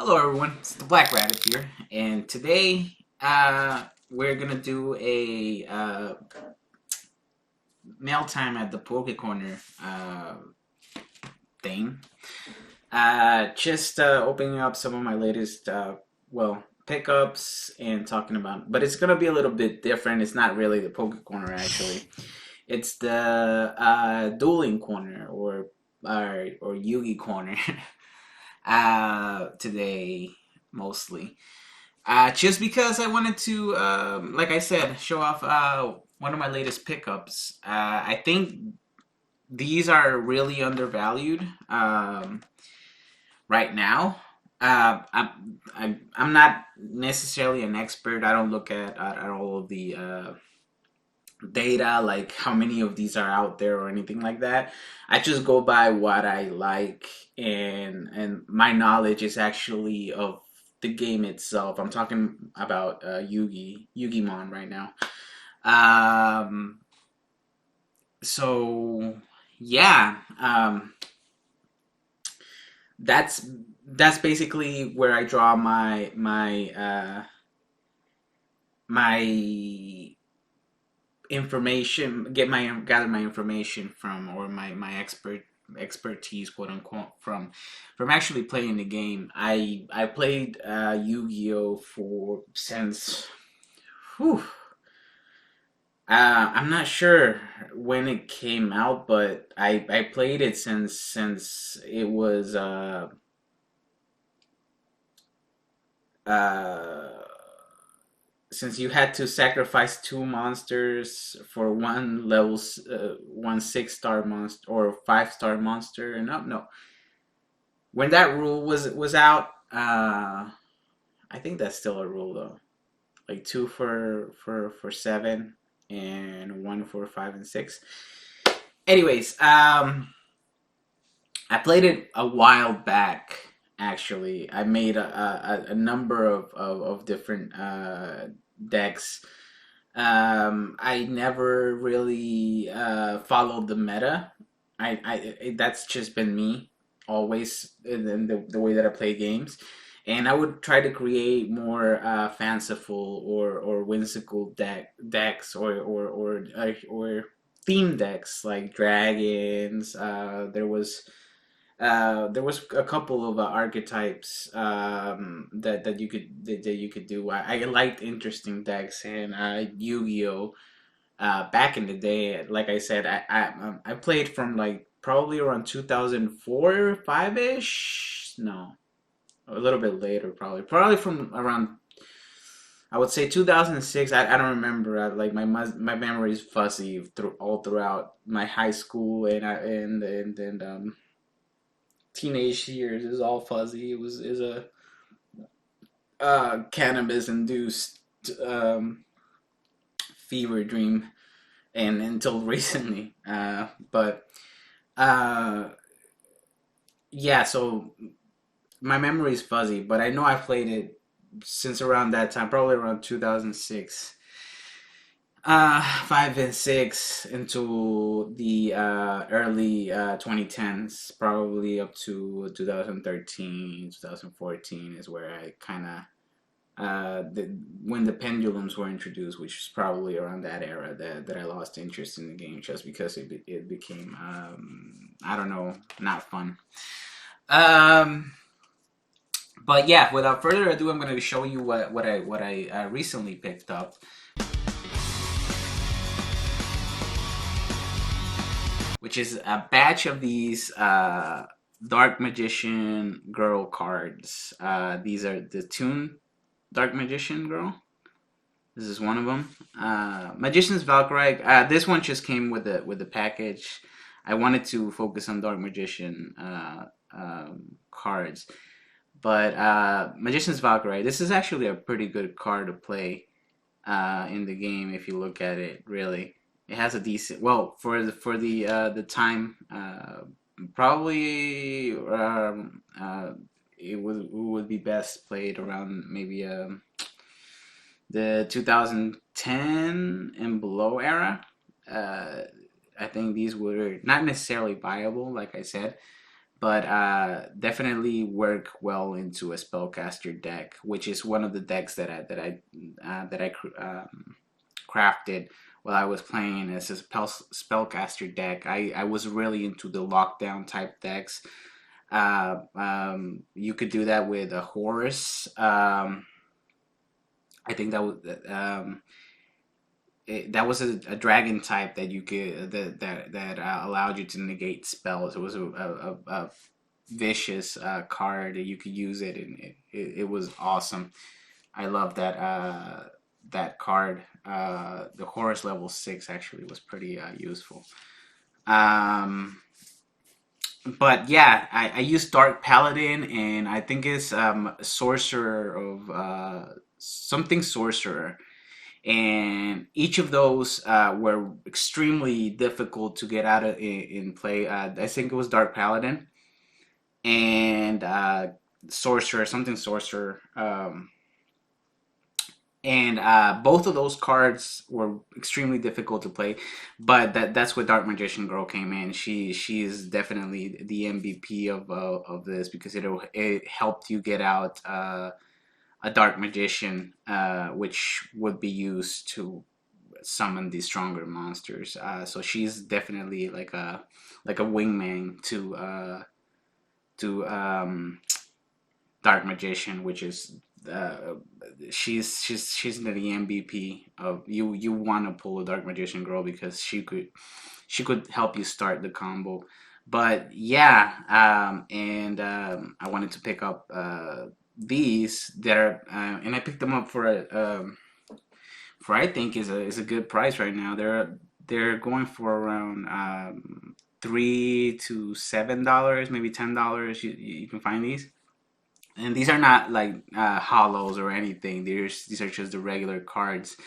Hello everyone, it's the Black Rabbit here, and today we're gonna do a mail time at the Poke Corner thing. Just opening up some of my latest pickups and talking about, but it's gonna be a little bit different. It's not really the Poke Corner actually. It's the Dueling Corner or Yugi Corner today mostly. Just because I wanted to, like I said, show off one of my latest pickups. I think these are really undervalued right now. I'm not necessarily an expert. I don't look at all of the data, like how many of these are out there or anything like that. I just go by what I like, and my knowledge is actually of the game itself. I'm talking about Yugimon right now. Um, so yeah, that's that's basically where I draw my information, gather my information from, or my expertise, quote unquote, from actually playing the game. I played Yu-Gi-Oh for since whew, I'm not sure when it came out, but I played it since it was uh since you had to sacrifice two monsters for one level, one 6-star monster or 5-star monster, and no, when that rule was out, I think that's still a rule though. Like two for 7 and one for 5 and 6. Anyways, I played it a while back. Actually, I made a number of different decks. I never really followed the meta. That's just been me always in the way that I play games, and I would try to create more fanciful or whimsical decks or theme decks like dragons. There was a couple of archetypes that you could do. I liked interesting decks, and Yu-Gi-Oh. Back in the day, like I said, I played from like probably around 2004, 5 ish. No, a little bit later, probably from around, I would say 2006. I don't remember. Like my memory is fuzzy all throughout my high school and teenage years is all fuzzy. It was is a cannabis induced fever dream, and until recently. But uh, yeah, so my memory is fuzzy, but I know I played it since around that time, probably around 2006. 5 and 6 into the early 2010s, probably up to 2013, 2014 is where I kind of when the pendulums were introduced, which was probably around that era that I lost interest in the game just because it became I don't know, not fun. Um, but yeah, without further ado, I'm going to show you what I recently picked up, which is a batch of these Dark Magician Girl cards. These are the Toon Dark Magician Girl. This is one of them. Magician's Valkyrie. This one just came with the package. I wanted to focus on Dark Magician cards, but Magician's Valkyrie. This is actually a pretty good card to play in the game if you look at it. Really, it has a decent, well, for the time. Probably it would be best played around maybe the 2010 and below era. I think these were not necessarily viable, like I said, but definitely work well into a spellcaster deck, which is one of the decks that I crafted while I was playing as a spellcaster deck. I was really into the lockdown type decks. You could do that with a Horus. I think that was a dragon type that you could that allowed you to negate spells. It was a vicious card that you could use it, and it was awesome. I love that card. The Horus level 6 actually was pretty useful. Um, but yeah, I use Dark Paladin, and I think it's sorcerer of something sorcerer, and each of those were extremely difficult to get out of in play. I think it was Dark Paladin and sorcerer, something sorcerer. And both of those cards were extremely difficult to play, but that's where Dark Magician Girl came in. She is definitely the MVP of this because it helped you get out a Dark Magician, which would be used to summon the stronger monsters. So she's definitely like a wingman to Dark Magician, which is uh, she's the MVP of you. You want to pull a Dark Magician Girl because she could help you start the combo. But yeah, and I wanted to pick up these that are, and I picked them up for I think is a good price right now. They're going for around $3 to $7, maybe $10. You can find these, and these are not like hollows or anything. These are just the regular cards,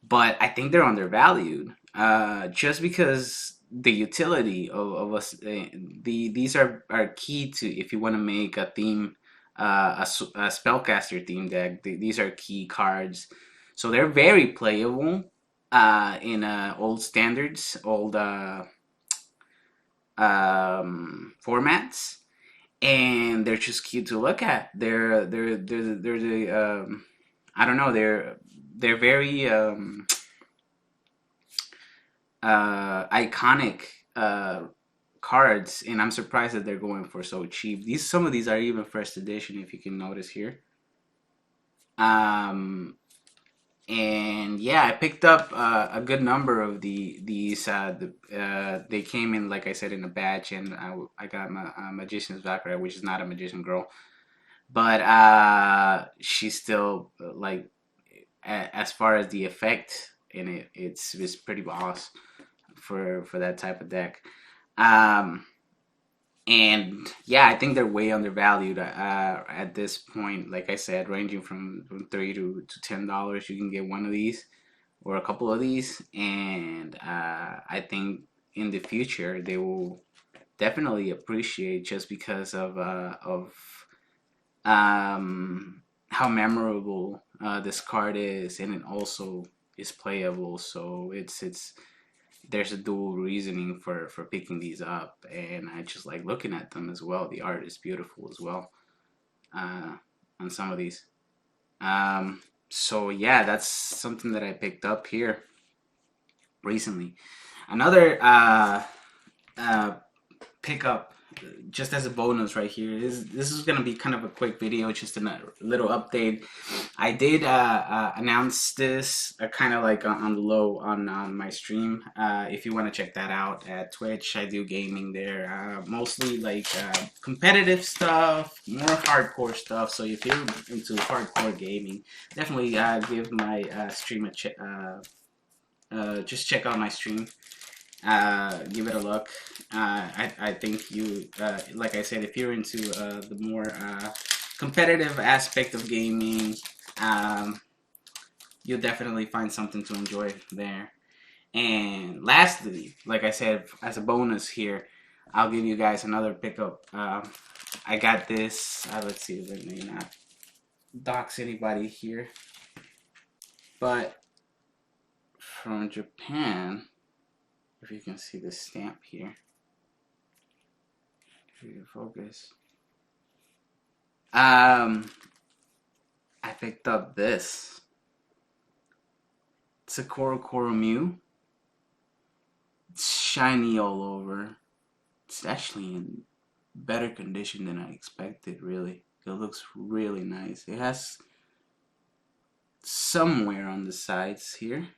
but I think they're undervalued. Just because the utility of us, these are key to if you want to make a theme, a spellcaster theme deck. These are key cards, so they're very playable in old standards, old formats, and they're just cute to look at. They're the I don't know. They're very iconic cards, and I'm surprised that they're going for so cheap. Some of these are even first edition, if you can notice here. Um, and yeah, I picked up a good number of these. They came in, like I said, in a batch, and I got my Magician's Valkyrie, which is not a Magician Girl, but she's still like as far as the effect in it, it's pretty boss for that type of deck. Um, and yeah, I think they're way undervalued at this point. Like I said, ranging from $3 to $10, you can get one of these or a couple of these, and I think in the future they will definitely appreciate just because of how memorable this card is, and it also is playable. So it's there's a dual reasoning for picking these up, and I just like looking at them as well. The art is beautiful as well uh, on some of these. So yeah, that's something that I picked up here recently. Another uh, pickup, just as a bonus right here. This is gonna be kind of a quick video, just a little update. I did announce this kind of like on the low on my stream. If you want to check that out at Twitch, I do gaming there, mostly like competitive stuff, more hardcore stuff. So if you're into hardcore gaming, definitely give my stream a check. Just check out my stream. Give it a look. I think you, like I said, if you're into the more competitive aspect of gaming, um, you'll definitely find something to enjoy there. And lastly, like I said, as a bonus here, I'll give you guys another pickup. I got this. Let's see, let me not dox anybody here, but from Japan. If you can see the stamp here. if you can focus. Um, I picked up this. It's a Korokoro Mew. It's shiny all over. It's actually in better condition than I expected, really. It looks really nice. It has some wear on the sides here,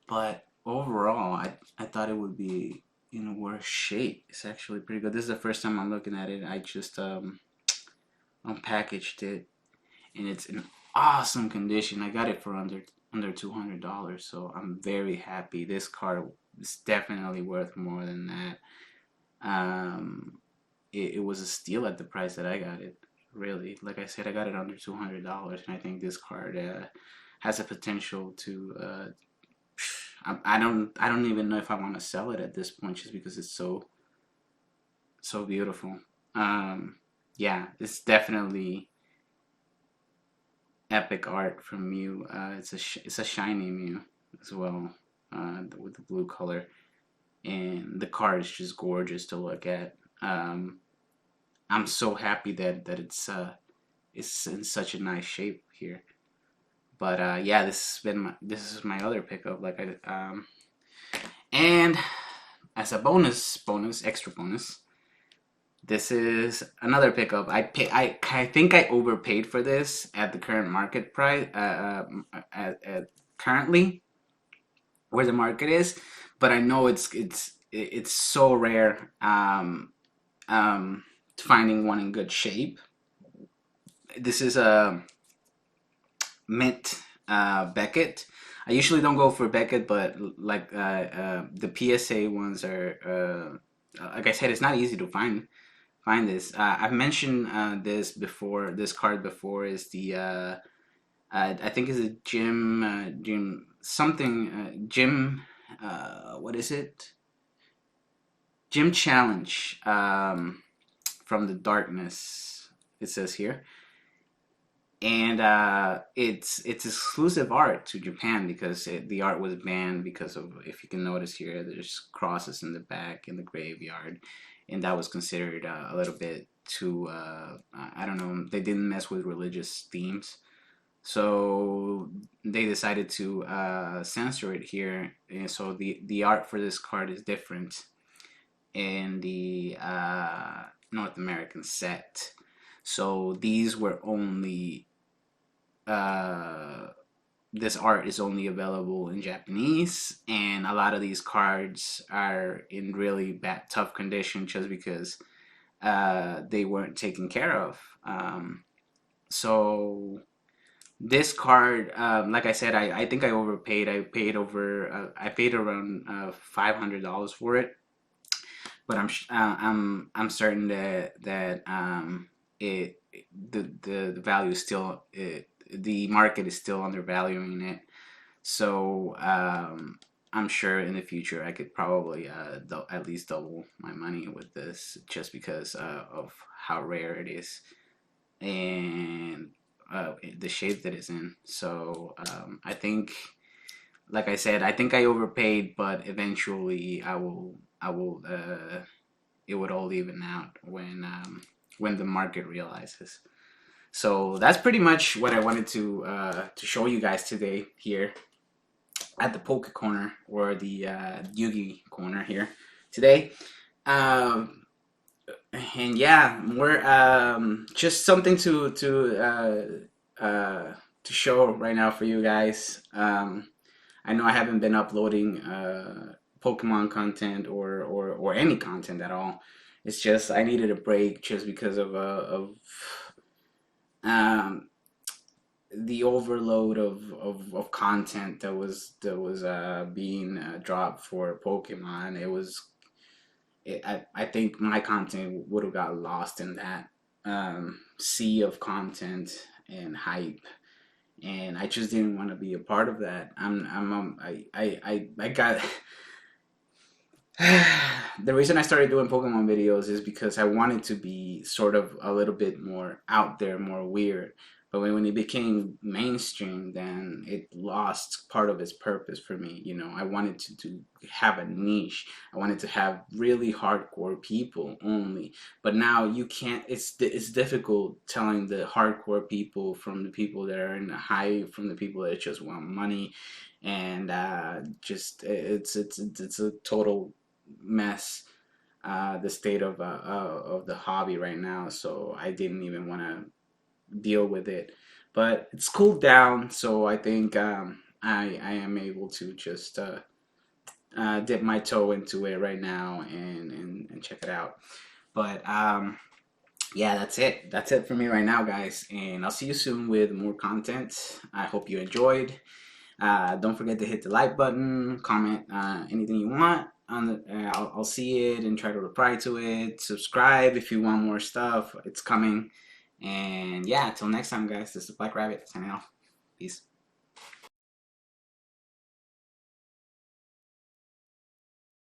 but overall, I thought it would be in a worse shape. It's actually pretty good. This is the first time I'm looking at it. I just unpackaged it, and it's in awesome condition. I got it for under $200, so I'm very happy. This card is definitely worth more than that. Um, it was a steal at the price that I got it. Really, like I said, I got it under $200, and I think this card has a potential to. I don't even know if I want to sell it at this point, just because it's so beautiful. Yeah, it's definitely epic art from Mew. It's a shiny Mew as well, with the blue color, and the card is just gorgeous to look at. I'm so happy that it's in such a nice shape here. But yeah, this is my other pickup. And as a extra bonus, this is another pickup. I think I overpaid for this at the current market price. At currently where the market is, but I know it's so rare. Finding one in good shape. This is a mint Beckett. I usually don't go for Beckett, but the PSA ones are like I said, it's not easy to find this. I've mentioned this before. This card before is the I think is a Jim something Jim what is it? Jim Challenge from the Darkness. It says here, and it's exclusive art to Japan because the art was banned because of, if you can notice here, there's crosses in the back in the graveyard, and that was considered a little bit too I don't know, they didn't mess with religious themes, so they decided to censor it here, and so the art for this card is different in the North American set. So these were only uh, this art is only available in Japanese, and a lot of these cards are in really bad, tough condition just because they weren't taken care of. So this card, like I said, I think I overpaid. I paid around $500 for it, but I'm certain that it the value is still the market is still undervaluing it. So I'm sure in the future I could probably at least double my money with this, just because of how rare it is and the shape that it's in. So I think, like I said, I think I overpaid, but eventually I will it would all even out when the market realizes. So that's pretty much what I wanted to show you guys today here at the Poke Corner, or the Yugi Corner here today. Um, and yeah, more just something to show right now for you guys. I know I haven't been uploading Pokemon content or any content at all. It's just I needed a break just because of um, the overload of content that was being dropped for Pokemon. I think my content would have got lost in that sea of content and hype, and I just didn't want to be a part of that. I got the reason I started doing Pokemon videos is because I wanted to be sort of a little bit more out there, more weird. But when it became mainstream, then it lost part of its purpose for me. You know, I wanted to have a niche. I wanted to have really hardcore people only. But now you can't. It's difficult telling the hardcore people from the people that are in the high, from the people that just want money, and just it's a total mess, the state of the hobby right now. So I didn't even want to deal with it. But it's cooled down, so I think I am able to just dip my toe into it right now and check it out. But yeah, that's it. That's it for me right now, guys. And I'll see you soon with more content. I hope you enjoyed. Don't forget to hit the like button, comment anything you want. I'll see it and try to reply to it. Subscribe if you want more stuff. It's coming. And yeah, until next time, guys, this is Black Rabbit signing off. Peace.